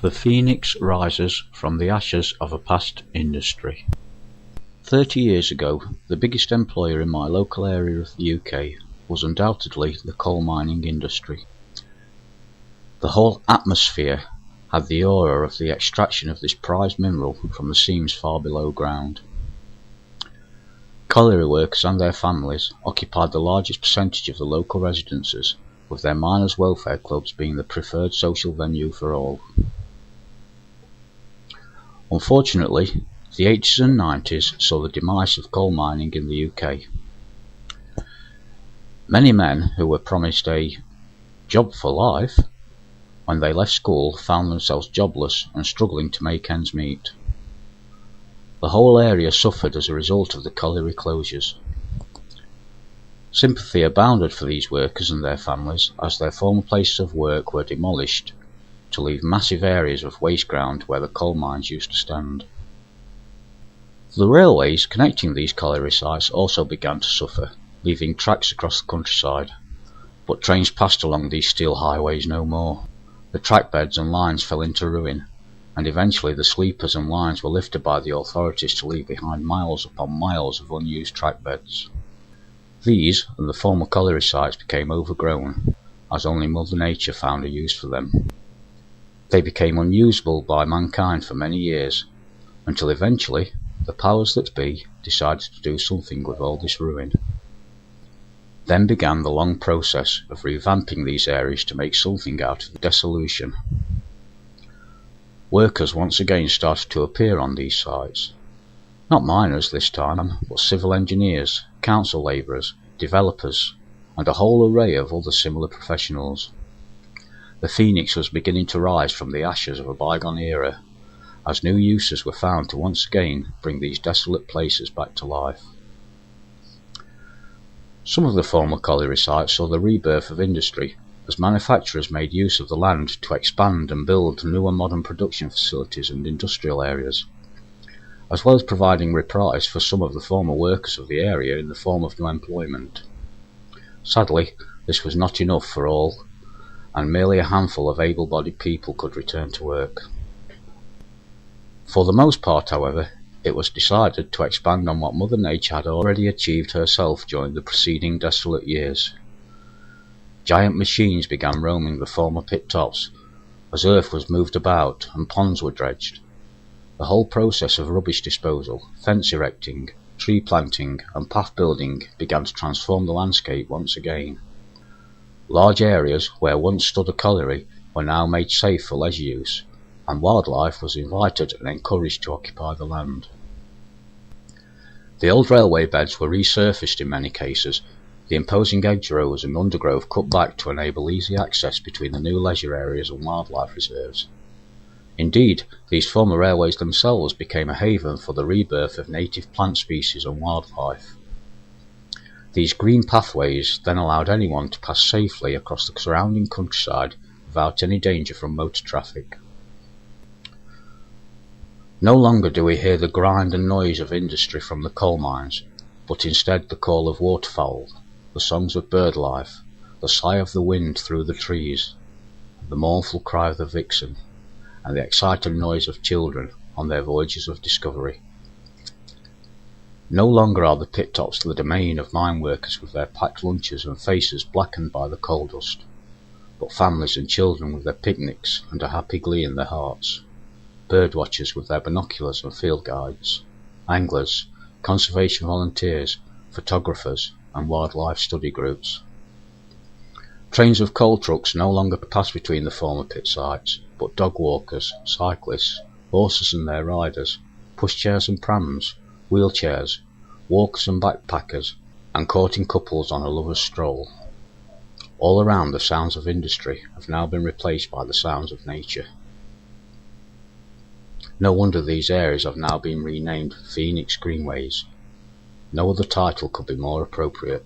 The phoenix rises from the ashes of a past industry. 30 years ago, the biggest employer in my local area of the UK was undoubtedly the coal mining industry. The whole atmosphere had the aura of the extraction of this prized mineral from the seams far below ground. Colliery workers and their families occupied the largest percentage of the local residences, with their miners' welfare clubs being the preferred social venue for all. Unfortunately, the 80s and 90s saw the demise of coal mining in the UK. Many men who were promised a job for life, when they left school, found themselves jobless and struggling to make ends meet. The whole area suffered as a result of the colliery closures. Sympathy abounded for these workers and their families as their former places of work were demolished to leave massive areas of waste ground where the coal mines used to stand. The railways connecting these colliery sites also began to suffer, leaving tracks across the countryside, but trains passed along these steel highways no more. The track beds and lines fell into ruin, and eventually the sleepers and lines were lifted by the authorities to leave behind miles upon miles of unused track beds. These and the former colliery sites became overgrown, as only Mother Nature found a use for them. They became unusable by mankind for many years, until eventually the powers that be decided to do something with all this ruin. Then began the long process of revamping these areas to make something out of the dissolution. Workers once again started to appear on these sites. Not miners this time, but civil engineers, council labourers, developers, and a whole array of other similar professionals. The phoenix was beginning to rise from the ashes of a bygone era, as new uses were found to once again bring these desolate places back to life. Some of the former colliery sites saw the rebirth of industry, as manufacturers made use of the land to expand and build new and modern production facilities and industrial areas, as well as providing reprise for some of the former workers of the area in the form of new employment. Sadly, this was not enough for all, and merely a handful of able-bodied people could return to work. For the most part, however, it was decided to expand on what Mother Nature had already achieved herself during the preceding desolate years. Giant machines began roaming the former pit tops, as earth was moved about and ponds were dredged. The whole process of rubbish disposal, fence erecting, tree planting and path building began to transform the landscape once again. Large areas where once stood a colliery were now made safe for leisure use, and wildlife was invited and encouraged to occupy the land. The old railway beds were resurfaced in many cases, the imposing hedgerows and undergrowth cut back to enable easy access between the new leisure areas and wildlife reserves. Indeed, these former railways themselves became a haven for the rebirth of native plant species and wildlife. These green pathways then allowed anyone to pass safely across the surrounding countryside without any danger from motor traffic. No longer do we hear the grind and noise of industry from the coal mines, but instead the call of waterfowl, the songs of bird life, the sigh of the wind through the trees, the mournful cry of the vixen, and the excited noise of children on their voyages of discovery. No longer are the pit tops the domain of mine workers with their packed lunches and faces blackened by the coal dust, but families and children with their picnics and a happy glee in their hearts, bird watchers with their binoculars and field guides, anglers, conservation volunteers, photographers and wildlife study groups. Trains of coal trucks no longer pass between the former pit sites, but dog walkers, cyclists, horses and their riders, pushchairs and prams, wheelchairs, walkers and backpackers, and courting couples on a lover's stroll. All around, the sounds of industry have now been replaced by the sounds of nature. No wonder these areas have now been renamed Phoenix Greenways. No other title could be more appropriate.